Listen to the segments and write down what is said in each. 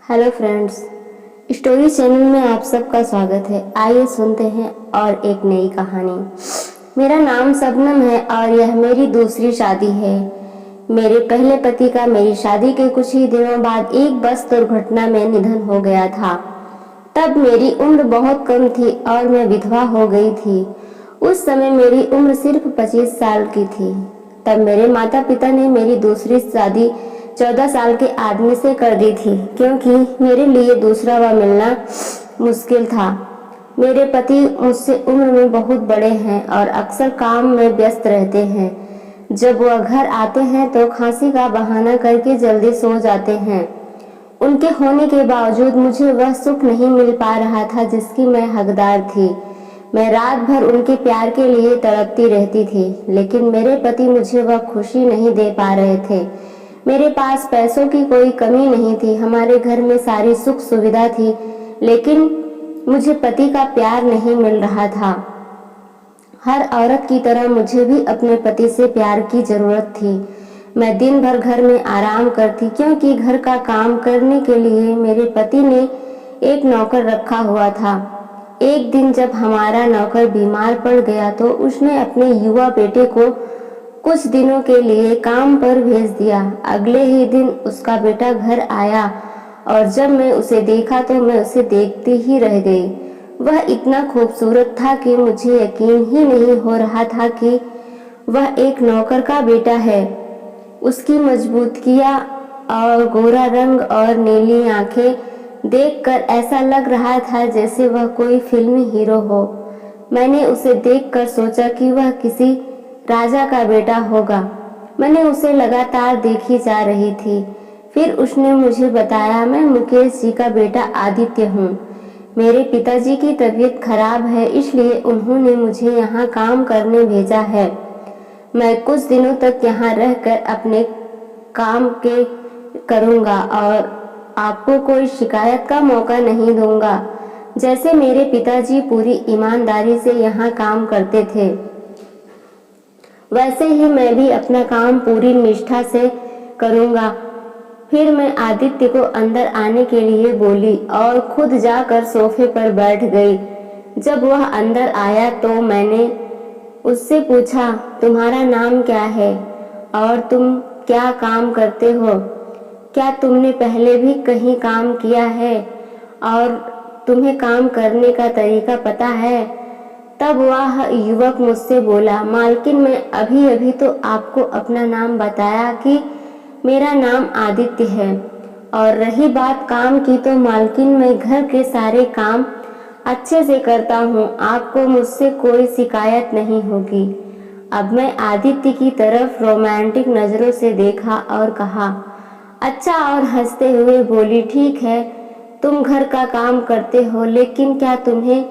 Hello friends, story channel में आप सबका स्वागत है। आइए सुनते हैं और एक नई कहानी। मेरा नाम शबनम है और यह मेरी दूसरी शादी है। मेरे पहले पति का मेरी शादी के कुछ ही दिनों बाद एक बस दुर्घटना में निधन हो गया था। तब मेरी उम्र बहुत कम थी और मैं विधवा हो गई थी। उस समय मेरी उम्र सिर्फ 25 साल की थी। तब मेरे माता पिता ने मेरी दूसरी शादी 14 साल के आदमी से कर दी थी, क्योंकि मेरे लिए दूसरा व मिलना मुश्किल था। मेरे पति मुझसे उम्र में बहुत बड़े हैं और अक्सर काम में व्यस्त रहते हैं। जब वह घर आते हैं तो खांसी का बहाना करके जल्दी सो जाते हैं। उनके होने के बावजूद मुझे वह सुख नहीं मिल पा रहा था जिसकी मैं हकदार थी। मैं रात भर उनके प्यार के लिए तड़पती रहती थी, लेकिन मेरे पति मुझे वह खुशी नहीं दे पा रहे थे। मेरे पास पैसों की कोई कमी नहीं थी, हमारे घर में सारी सुख सुविधा थी, लेकिन मुझे पति का प्यार नहीं मिल रहा था। हर औरत की तरह मुझे भी अपने पति से प्यार की जरूरत थी। मैं दिन भर घर में आराम करती, क्योंकि घर का काम करने के लिए मेरे पति ने एक नौकर रखा हुआ था। एक दिन जब हमारा नौकर बीमार पड़ गया तो उसने अपने युवा बेटे को कुछ दिनों के लिए काम पर भेज दिया। अगले ही दिन उसका बेटा घर आया और जब मैं उसे देखा तो मैं उसे देखती ही रह गई। वह इतना खूबसूरत था कि मुझे यकीन ही नहीं हो रहा था कि वह एक नौकर का बेटा है। उसकी मजबूतियां और गोरा रंग और नीली आंखें देखकर ऐसा लग रहा था जैसे वह कोई फिल्मी हीरो हो। मैंने उसे देखकर सोचा कि वह किसी राजा का बेटा होगा। मैंने उसे लगातार देखी जा रही थी। फिर उसने मुझे बताया, मैं मुकेश जी का बेटा आदित्य हूँ। मेरे पिताजी की तबीयत खराब है, इसलिए उन्होंने मुझे यहाँ काम करने भेजा है। मैं कुछ दिनों तक यहाँ रहकर अपने काम के करूँगा और आपको कोई शिकायत का मौका नहीं दूंगा। जैसे मेरे पिताजी पूरी ईमानदारी से यहाँ काम करते थे, वैसे ही मैं भी अपना काम पूरी निष्ठा से करूँगा। फिर मैं आदित्य को अंदर आने के लिए बोली और खुद जाकर सोफे पर बैठ गई। जब वह अंदर आया तो मैंने उससे पूछा, तुम्हारा नाम क्या है और तुम क्या काम करते हो? क्या तुमने पहले भी कहीं काम किया है और तुम्हें काम करने का तरीका पता है? तब वह युवक मुझसे बोला, मालकिन मैं अभी अभी तो आपको अपना नाम बताया कि मेरा नाम आदित्य है, और रही बात काम की तो मालकिन मैं घर के सारे काम अच्छे से करता हूँ, आपको मुझसे कोई शिकायत नहीं होगी। अब मैं आदित्य की तरफ रोमांटिक नजरों से देखा और कहा, अच्छा, और हंसते हुए बोली, ठीक है, तुम घर का काम करते हो, लेकिन क्या तुम्हें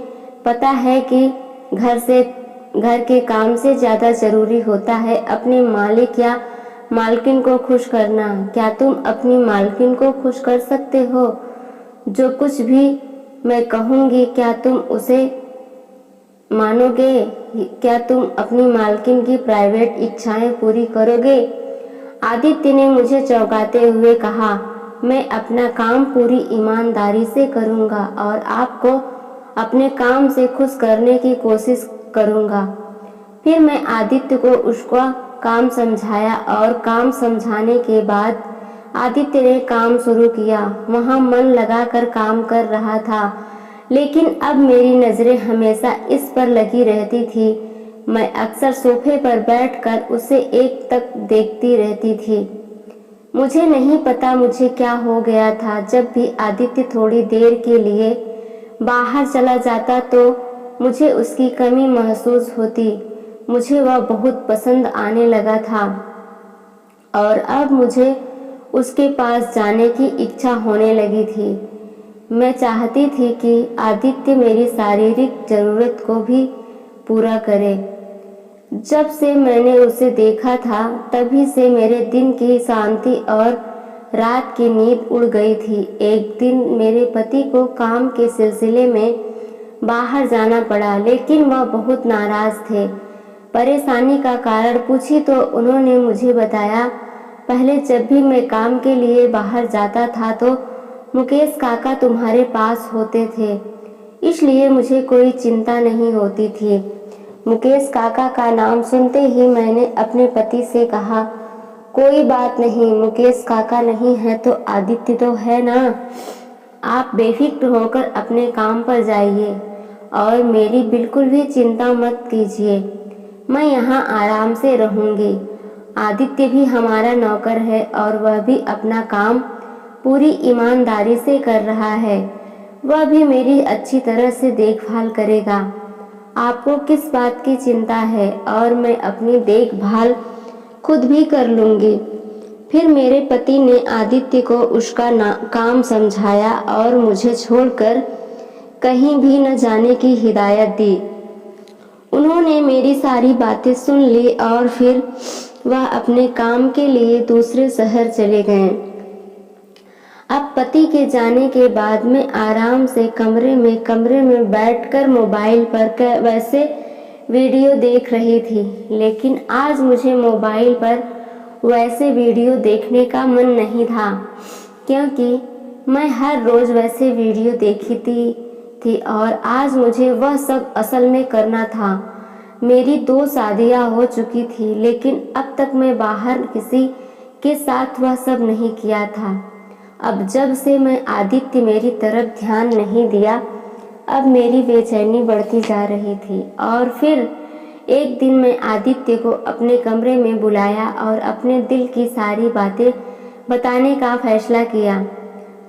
पता है कि घर के काम से ज्यादा जरूरी होता है अपने मालिक या मालकिन को खुश करना? क्या तुम अपनी मालकिन को खुश कर सकते हो? जो कुछ भी मैं कहूँगी क्या तुम उसे मानोगे? क्या तुम अपनी मालकिन की प्राइवेट इच्छाएं पूरी करोगे? आदित्य ने मुझे चौंकाते हुए कहा, मैं अपना काम पूरी ईमानदारी से करूँगा और आपको अपने काम से खुश करने की कोशिश करूँगा। फिर मैं आदित्य को उसका काम समझाया और काम समझाने के बाद आदित्य ने काम शुरू किया। वहाँ मन लगाकर काम कर रहा था, लेकिन अब मेरी नज़रें हमेशा इस पर लगी रहती थी। मैं अक्सर सोफे पर बैठकर उसे एक तक देखती रहती थी। मुझे नहीं पता मुझे क्या हो गया था। जब भी आदित्य थोड़ी देर के लिए बाहर चला जाता तो मुझे उसकी कमी महसूस होती। मुझे वह बहुत पसंद आने लगा था और अब मुझे उसके पास जाने की इच्छा होने लगी थी। मैं चाहती थी कि आदित्य मेरी शारीरिक जरूरत को भी पूरा करे। जब से मैंने उसे देखा था तभी से मेरे दिन की शांति और रात की नींद उड़ गई थी। एक दिन मेरे पति को काम के सिलसिले में बाहर जाना पड़ा, लेकिन वह बहुत नाराज थे। परेशानी का कारण पूछी तो उन्होंने मुझे बताया, पहले जब भी मैं काम के लिए बाहर जाता था तो मुकेश काका तुम्हारे पास होते थे, इसलिए मुझे कोई चिंता नहीं होती थी। मुकेश काका का नाम सुनते ही मैंने अपने पति से कहा, कोई बात नहीं, मुकेश काका नहीं है तो आदित्य तो है ना। आप बेफिक्र होकर अपने काम पर जाइए और मेरी बिल्कुल भी चिंता मत कीजिए। मैं यहाँ आराम से रहूँगी। आदित्य भी हमारा नौकर है और वह भी अपना काम पूरी ईमानदारी से कर रहा है। वह भी मेरी अच्छी तरह से देखभाल करेगा। आपको किस बात की चिंता है और मैं अपनी देखभाल खुद भी कर लूँगी। फिर मेरे पति ने आदित्य को उसका काम समझाया और मुझे छोड़कर कहीं भी न जाने की हिदायत दी। उन्होंने मेरी सारी बातें सुन ली और फिर वह अपने काम के लिए दूसरे शहर चले गए। अब पति के जाने के बाद मैं आराम से कमरे में बैठकर मोबाइल पर वैसे वीडियो देख रही थी, लेकिन आज मुझे मोबाइल पर वैसे वीडियो देखने का मन नहीं था, क्योंकि मैं हर रोज़ वैसे वीडियो देखती थी और आज मुझे वह सब असल में करना था। मेरी 2 शादियाँ हो चुकी थी, लेकिन अब तक मैं बाहर किसी के साथ वह सब नहीं किया था। अब जब से मैं आदित्य मेरी तरफ ध्यान नहीं दिया, अब मेरी बेचैनी बढ़ती जा रही थी। और फिर एक दिन मैं आदित्य को अपने कमरे में बुलाया और अपने दिल की सारी बातें बताने का फैसला किया।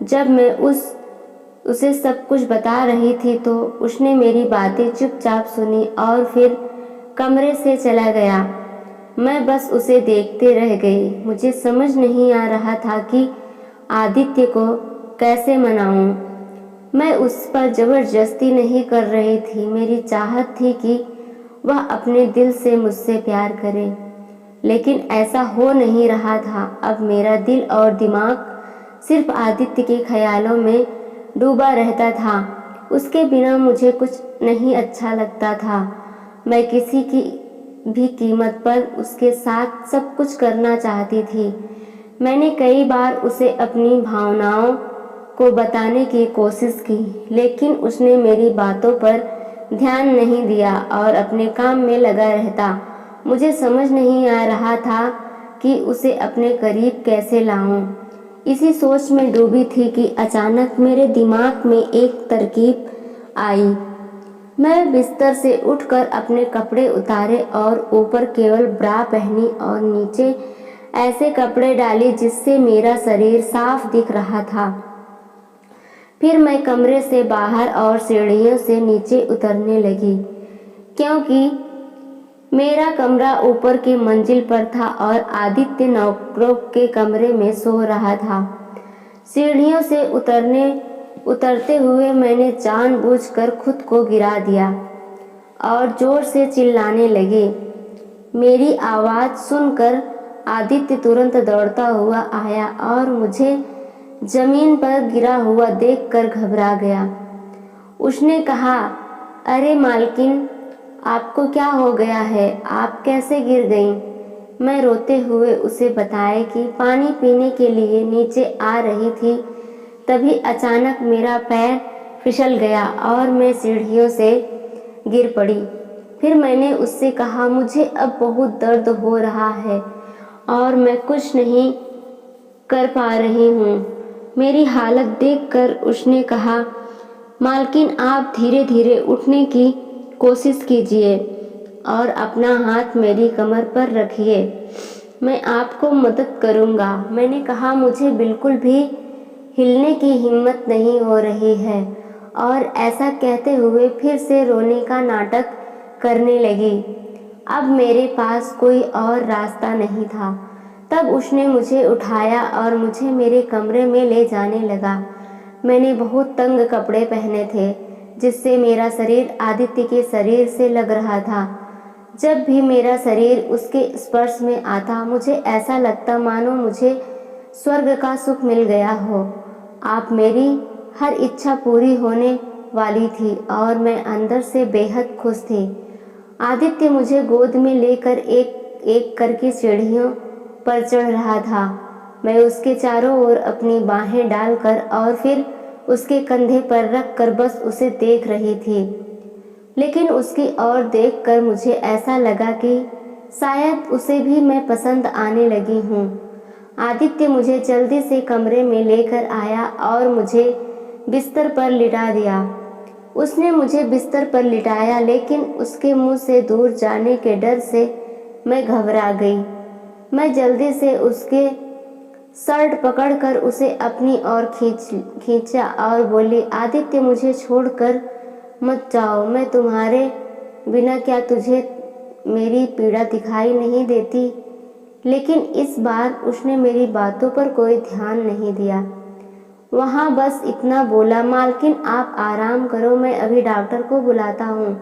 जब मैं उसे सब कुछ बता रही थी तो उसने मेरी बातें चुपचाप सुनी और फिर कमरे से चला गया। मैं बस उसे देखते रह गई। मुझे समझ नहीं आ रहा था कि आदित्य को कैसे मनाऊं। मैं उस पर जबरदस्ती नहीं कर रही थी। मेरी चाहत थी कि वह अपने दिल से मुझसे प्यार करे, लेकिन ऐसा हो नहीं रहा था। अब मेरा दिल और दिमाग सिर्फ आदित्य के ख्यालों में डूबा रहता था। उसके बिना मुझे कुछ नहीं अच्छा लगता था। मैं किसी की भी कीमत पर उसके साथ सब कुछ करना चाहती थी। मैंने कई बार उसे अपनी भावनाओं को बताने की कोशिश की, लेकिन उसने मेरी बातों पर ध्यान नहीं दिया और अपने काम में लगा रहता। मुझे समझ नहीं आ रहा था कि उसे अपने करीब कैसे लाऊं। इसी सोच में डूबी थी कि अचानक मेरे दिमाग में एक तरकीब आई। मैं बिस्तर से उठकर अपने कपड़े उतारे और ऊपर केवल ब्रा पहनी और नीचे ऐसे कपड़े डाले जिससे मेरा शरीर साफ दिख रहा था। फिर मैं कमरे से बाहर और सीढ़ियों से नीचे उतरने लगी, क्योंकि मेरा कमरा ऊपर की मंजिल पर था और आदित्य नौकरों के कमरे में सो रहा था। सीढ़ियों से उतरते हुए मैंने जानबूझकर खुद को गिरा दिया और जोर से चिल्लाने लगी। मेरी आवाज़ सुनकर आदित्य तुरंत दौड़ता हुआ आया और मुझे जमीन पर गिरा हुआ देखकर घबरा गया। उसने कहा, अरे मालकिन, आपको क्या हो गया है? आप कैसे गिर गईं? मैं रोते हुए उसे बताया कि पानी पीने के लिए नीचे आ रही थी, तभी अचानक मेरा पैर फिसल गया और मैं सीढ़ियों से गिर पड़ी। फिर मैंने उससे कहा, मुझे अब बहुत दर्द हो रहा है और मैं कुछ नहीं कर पा रही हूँ। मेरी हालत देखकर उसने कहा, मालकिन, आप धीरे धीरे उठने की कोशिश कीजिए और अपना हाथ मेरी कमर पर रखिए, मैं आपको मदद करूँगा। मैंने कहा, मुझे बिल्कुल भी हिलने की हिम्मत नहीं हो रही है, और ऐसा कहते हुए फिर से रोने का नाटक करने लगी। अब मेरे पास कोई और रास्ता नहीं था। तब उसने मुझे उठाया और मुझे मेरे कमरे में ले जाने लगा। मैंने बहुत तंग कपड़े पहने थे, जिससे मेरा शरीर आदित्य के शरीर से लग रहा था। जब भी मेरा शरीर उसके स्पर्श में आता, मुझे ऐसा लगता मानो मुझे स्वर्ग का सुख मिल गया हो। आप मेरी हर इच्छा पूरी होने वाली थी और मैं अंदर से बेहद खुश थी। आदित्य मुझे गोद में लेकर एक एक करके सीढ़ियों पर चढ़ रहा था मैं उसके चारों ओर अपनी बाहें डालकर और फिर उसके कंधे पर रख कर बस उसे देख रही थी। लेकिन उसकी ओर देखकर मुझे ऐसा लगा कि शायद उसे भी मैं पसंद आने लगी हूँ। आदित्य मुझे जल्दी से कमरे में लेकर आया और मुझे बिस्तर पर लिटा दिया। उसने मुझे बिस्तर पर लिटाया, लेकिन उसके मुंह से दूर जाने के डर से मैं घबरा गई। मैं जल्दी से उसके शर्ट पकड़कर उसे अपनी ओर खींचा और बोली, आदित्य मुझे छोड़कर मत जाओ। मैं तुम्हारे बिना क्या तुझे मेरी पीड़ा दिखाई नहीं देती? लेकिन इस बार उसने मेरी बातों पर कोई ध्यान नहीं दिया। वहाँ बस इतना बोला, मालकिन आप आराम करो, मैं अभी डॉक्टर को बुलाता हूँ।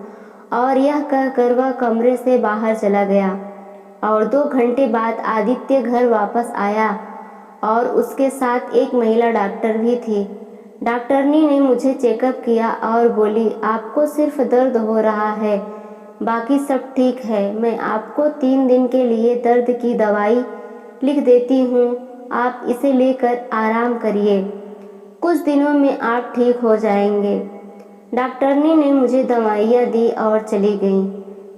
और यह कहकर वह कमरे से बाहर चला गया। और 2 घंटे बाद आदित्य घर वापस आया और उसके साथ एक महिला डॉक्टर भी थी। डॉक्टरनी ने मुझे चेकअप किया और बोली, आपको सिर्फ दर्द हो रहा है, बाकी सब ठीक है। मैं आपको 3 दिन के लिए दर्द की दवाई लिख देती हूँ, आप इसे लेकर आराम करिए, कुछ दिनों में आप ठीक हो जाएंगे। डॉक्टरनी ने मुझे दवाइयाँ दी और चली गई।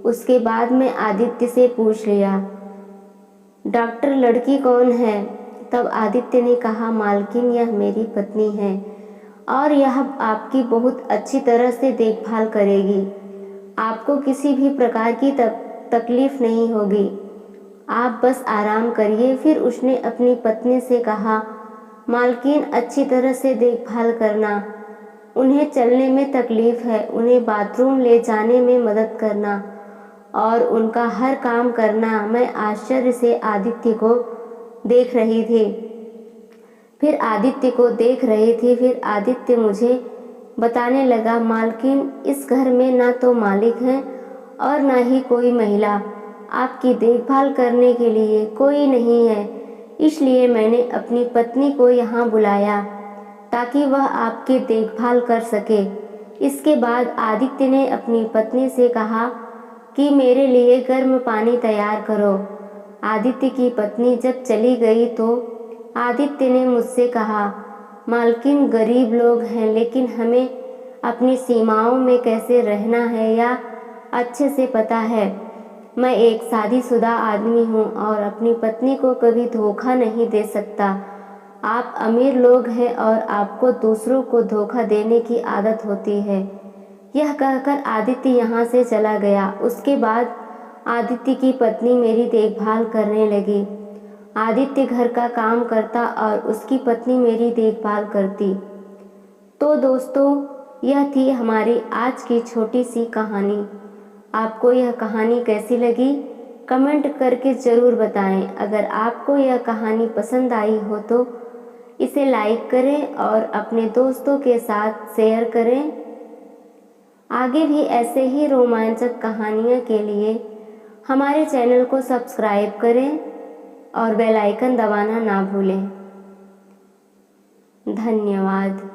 उसके बाद मैं आदित्य से पूछ लिया, डॉक्टर लड़की कौन है? तब आदित्य ने कहा, मालकिन यह मेरी पत्नी है और यह आपकी बहुत अच्छी तरह से देखभाल करेगी। आपको किसी भी प्रकार की तकलीफ नहीं होगी, आप बस आराम करिए। फिर उसने अपनी पत्नी से कहा, मालकिन अच्छी तरह से देखभाल करना, उन्हें चलने में तकलीफ है, उन्हें बाथरूम ले जाने में मदद करना और उनका हर काम करना। मैं आश्चर्य से आदित्य को देख रही थी। फिर आदित्य मुझे बताने लगा, मालकिन इस घर में ना तो मालिक हैं और ना ही कोई महिला, आपकी देखभाल करने के लिए कोई नहीं है। इसलिए मैंने अपनी पत्नी को यहाँ बुलाया ताकि वह आपकी देखभाल कर सके। इसके बाद आदित्य ने अपनी पत्नी से कहा कि मेरे लिए गर्म पानी तैयार करो। आदित्य की पत्नी जब चली गई तो आदित्य ने मुझसे कहा, मालकिन गरीब लोग हैं, लेकिन हमें अपनी सीमाओं में कैसे रहना है या अच्छे से पता है। मैं एक शादीशुदा आदमी हूँ और अपनी पत्नी को कभी धोखा नहीं दे सकता। आप अमीर लोग हैं और आपको दूसरों को धोखा देने की आदत होती है। यह कहकर आदित्य यहाँ से चला गया। उसके बाद आदित्य की पत्नी मेरी देखभाल करने लगी। आदित्य घर का काम करता और उसकी पत्नी मेरी देखभाल करती। तो दोस्तों, यह थी हमारी आज की छोटी सी कहानी। आपको यह कहानी कैसी लगी कमेंट करके ज़रूर बताएं। अगर आपको यह कहानी पसंद आई हो तो इसे लाइक करें और अपने दोस्तों के साथ शेयर करें। आगे भी ऐसे ही रोमांचक कहानियों के लिए हमारे चैनल को सब्सक्राइब करें और बेल आइकन दबाना ना भूलें। धन्यवाद।